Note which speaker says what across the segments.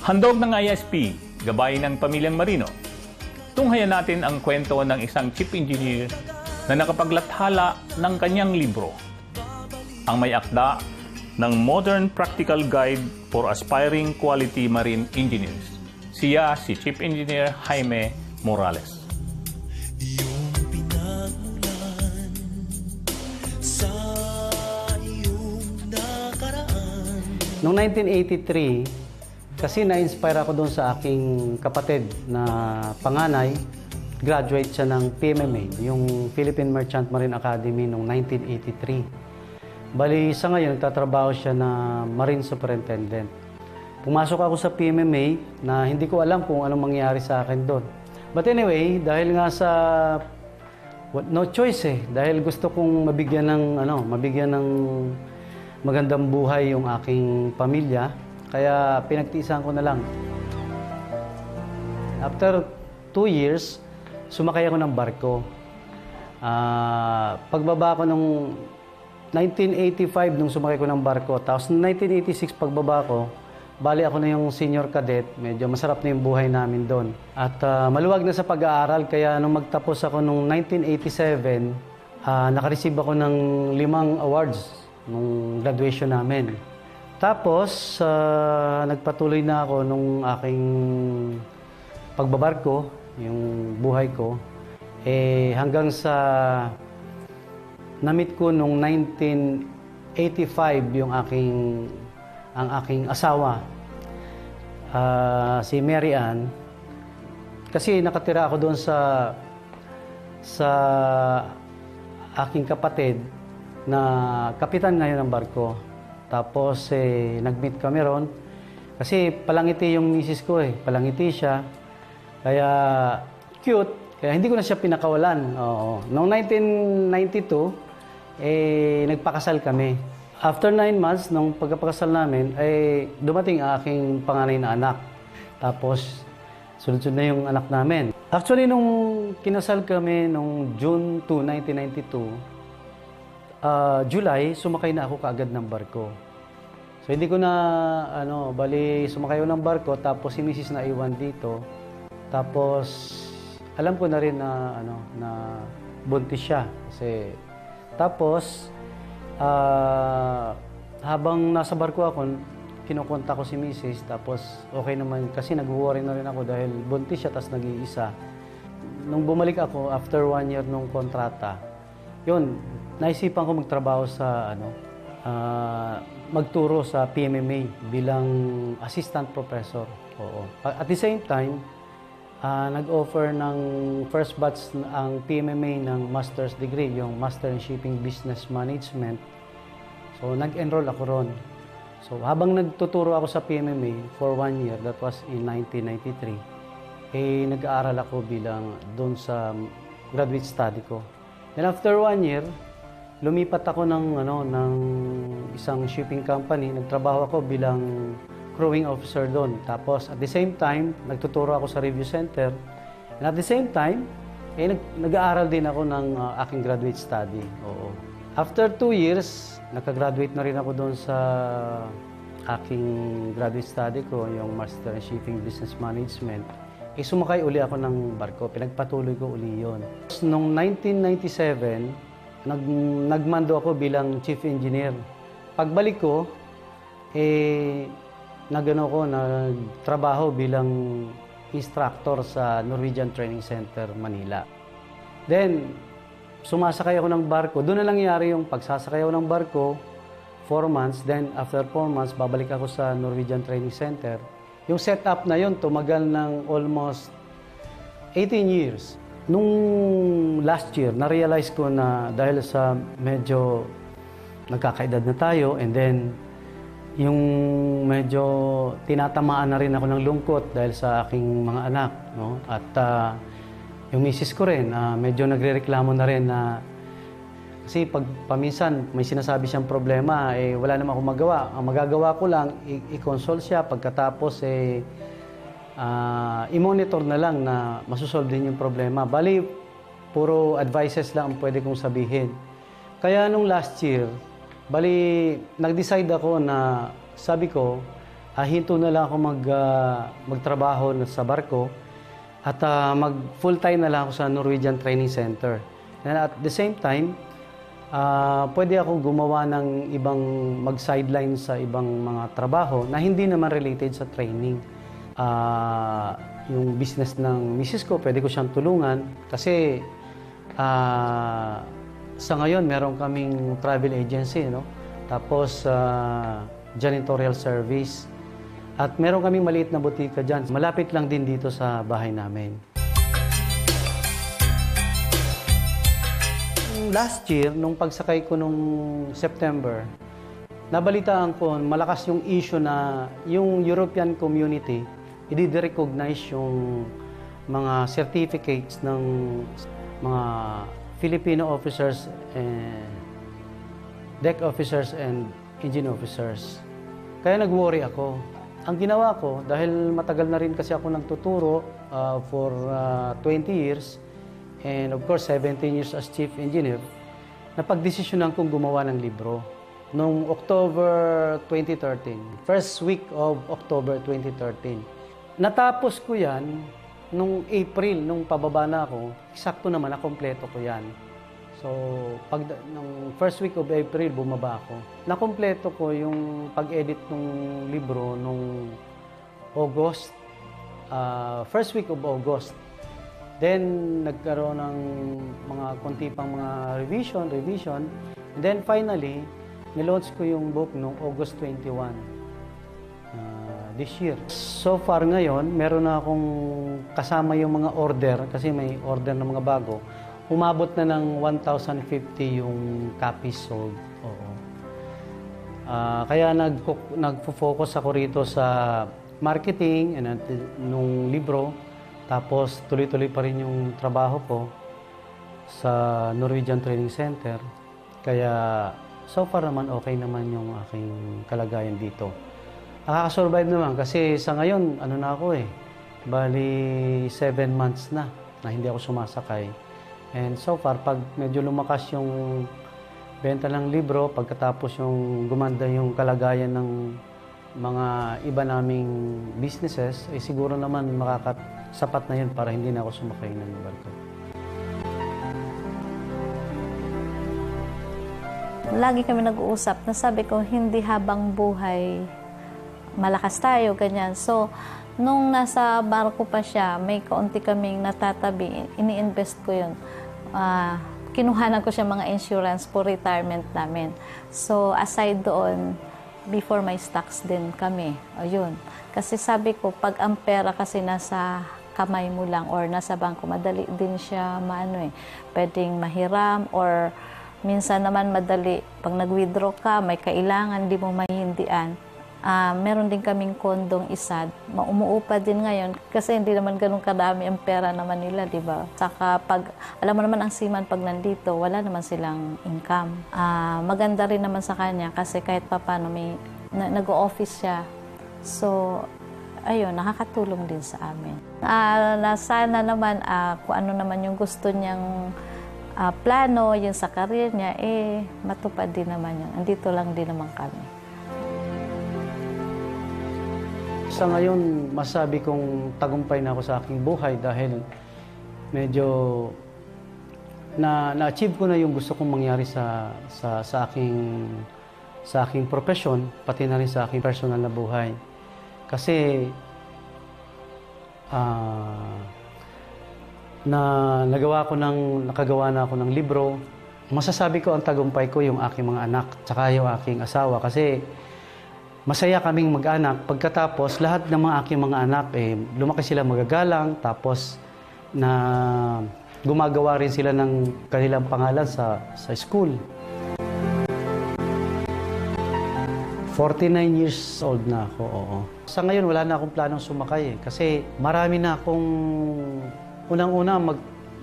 Speaker 1: Handog ng ISP, gabay ng pamilyang Marino. Tunghayan natin ang kwento ng isang chief engineer na nakapaglathala ng kanyang libro. Ang may akda ng Modern Practical Guide for Aspiring Quality Marine Engineers. Siya si Chief Engineer Jaime Morales.
Speaker 2: Noong 1983, kasi na-inspire ako doon sa aking kapatid na panganay. Graduate siya ng PMMA, yung Philippine Merchant Marine Academy noong 1983. Bali, sa ngayon, nagtatrabaho siya na Marine Superintendent. Pumasok ako sa PMMA na hindi ko alam kung anong mangyari sa akin doon. But anyway, dahil nga sa no choice dahil gusto kong mabigyan ng magandang buhay yung aking pamilya, kaya pinagtiisan ko na lang. After 2 years, sumakay ako ng barko. Pagbaba ko nung 1985 nung sumakay ko ng barko, tapos 1986 pagbaba ko, bali ako na yung senior cadet, medyo masarap na yung buhay namin doon. At maluwag na sa pag-aaral, kaya nung magtapos ako nung 1987, nakareceive ako ng 5 awards nung graduation namin. Tapos, nagpatuloy na ako nung aking pagbabarko, yung buhay ko, hanggang sa na-meet ko nung 1985 ang aking asawa, si Mary Ann. Kasi nakatira ako doon sa aking kapatid na kapitan ngayon ng barko. Tapos nag-meet kami ron. Kasi palangiti yung misis ko palangiti siya. Kaya cute. Kaya hindi ko na siya pinakawalan. Oo. Noong 1992, nagpakasal kami. After 9 months, nung pagkapakasal namin, dumating ang aking panganay na anak. Tapos, sunod-sunod na yung anak namin. Actually, nung kinasal kami nung June 2, 1992, July, sumakay na ako kaagad ng barko. So, hindi ko na, bali, sumakay ako ng barko, tapos si Mrs. na iwan dito. Tapos, alam ko na rin na, na buntis siya. Kasi, tapos, habang nasa barko ako, kinukonta ko si Mrs. Tapos, okay naman, kasi nag-worry na rin ako dahil buntis siya, tapos nag-iisa. Nung bumalik ako, after 1 year nung kontrata, yun, naisipan ko magtrabaho sa magturo sa PMMA bilang assistant professor. Oo. At the same time, nag-offer ng first batch ang PMMA ng master's degree, yung Master in Shipping Business Management. So, nag-enroll ako ron. So, habang nagtuturo ako sa PMMA for 1 year, that was in 1993, nag-aaral ako bilang doon sa graduate study ko. Then after 1 year, lumipat ako ng isang shipping company. Nagtrabaho ako bilang crewing officer doon. Tapos at the same time, nagtuturo ako sa review center. And at the same time, nag-aaral din ako ng aking graduate study. Oo. After 2 years, nakagraduate na rin ako doon sa aking graduate study ko, yung Master in Shipping Business Management. Sumakay uli ako ng barko. Pinagpatuloy ko uli yun. Noong 1997, nagmando ako bilang chief engineer. Pagbalik ko, nagtrabaho bilang instructor sa Norwegian Training Center, Manila. Then, sumasakay ako ng barko. Doon na nangyari yung pagsasakay ako ng barko, 4 months. Then, after 4 months, babalik ako sa Norwegian Training Center. Yung setup na yun, tumagal ng almost 18 years. Nung last year, na-realize ko na dahil sa medyo nagkakaedad na tayo, and then yung medyo tinatamaan na rin ako ng lungkot dahil sa aking mga anak. No? At yung misis ko rin, medyo nagre-reklamo na rin na kasi pag paminsan may sinasabi siyang problema, wala naman akong magawa. Ang magagawa ko lang, i-console siya. Pagkatapos, i-monitor na lang na masusolve din yung problema. Bali, puro advices lang ang pwede kong sabihin. Kaya nung last year, bali, nag-decide ako na, sabi ko, hinto na lang ako magtrabaho sa barko at mag full-time na lang ako sa Norwegian Training Center. And at the same time, pwede ako gumawa ng ibang mag-sideline sa ibang mga trabaho na hindi naman related sa training. Yung business ng misis ko, pwede ko siyang tulungan kasi sa ngayon, meron kaming travel agency, no? Tapos, janitorial service. At meron kaming maliit na butika dyan. Malapit lang din dito sa bahay namin. Last year, nung pagsakay ko nung September, nabalitaan ko, malakas yung issue na yung European community, i-recognize yung mga certificates ng mga Filipino officers, deck officers, and engine officers. Kaya nag-worry ako. Ang ginawa ko, dahil matagal na rin kasi ako nagtuturo for 20 years, and of course 17 years as chief engineer, napagdesisyonan kong gumawa ng libro. Noong October 2013, first week of October 2013. Natapos ko yan nung April, nung pababa na ako, eksakto naman, nakompleto ko yan. So, nung first week of April, bumaba ako. Nakompleto ko yung pag-edit ng libro nung August, first week of August. Then, nagkaroon ng mga konti pang mga revision. And then, finally, nilaunch ko yung book nung August 21. This year. So far ngayon, meron na akong kasama yung mga order, kasi may order ng mga bago. Umabot na ng 1,050 yung copies sold. Oo. Kaya nagfo-focus ako rito sa marketing nung libro. Tapos tuloy-tuloy pa rin yung trabaho ko sa Norwegian Training Center. Kaya so far naman okay naman yung aking kalagayan dito. Nakaka-survive naman kasi sa ngayon, na ako bali 7 months na hindi ako sumasakay. And so far, pag medyo lumakas yung benta ng libro, pagkatapos yung gumanda yung kalagayan ng mga iba naming businesses, siguro naman sapat na yun para hindi na ako sumakay ng barko.
Speaker 3: Lagi kami nag-uusap na sabi ko, hindi habang buhay malakas tayo, ganyan. So, nung nasa barko pa siya, may kaunti kaming natatabi, ini-invest ko yun. Kinuhanan ko siya mga insurance for retirement namin. So, aside doon, before my stocks din kami. Ayun. Kasi sabi ko, pag ang pera kasi nasa kamay mo lang or nasa bangko, madali din siya pwedeng mahiram or minsan naman madali. Pag nag-withdraw ka, may kailangan, di mo mahihindian. Meron din kaming kondong isa. Umuupa din ngayon kasi hindi naman ganun kadami ang pera naman nila, di ba? Saka alam mo naman ang seaman pag nandito, wala naman silang income. Maganda rin naman sa kanya kasi kahit papano may nag-o-office siya. So, ayun, nakakatulong din sa amin. Sana naman kung ano naman yung gusto niyang plano, yung sa career niya, matupad din naman yun. Andito lang din naman kami.
Speaker 2: Sa ngayon, masabi kong tagumpay na ako sa aking buhay dahil medyo na-achieve ko na yung gusto kong mangyari sa aking profession, pati na rin sa aking personal na buhay. Kasi nakagawa na ako ng libro. Masasabi ko ang tagumpay ko yung aking mga anak, tsaka yung aking asawa kasi masaya kaming mag-anak. Pagkatapos, lahat ng aking mga anak, lumaki sila magagalang, tapos gumagawa rin sila ng kanilang pangalan sa school. 49 years old na ako, oo. Sa ngayon, wala na akong planong sumakay kasi marami na akong, unang-una,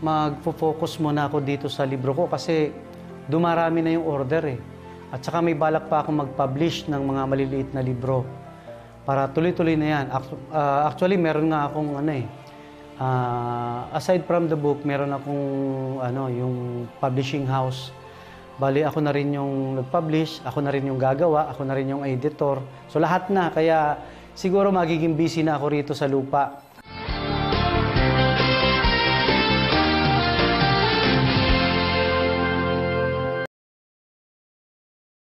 Speaker 2: mag-focus muna ako dito sa libro ko kasi dumarami na yung order At saka may balak pa akong mag-publish ng mga maliliit na libro para tuloy-tuloy na yan. Actually, meron nga akong aside from the book, meron akong yung publishing house. Bali, ako na rin yung nag-publish, ako na rin yung gagawa, ako na rin yung editor. So lahat na, kaya siguro magiging busy na ako rito sa lupa.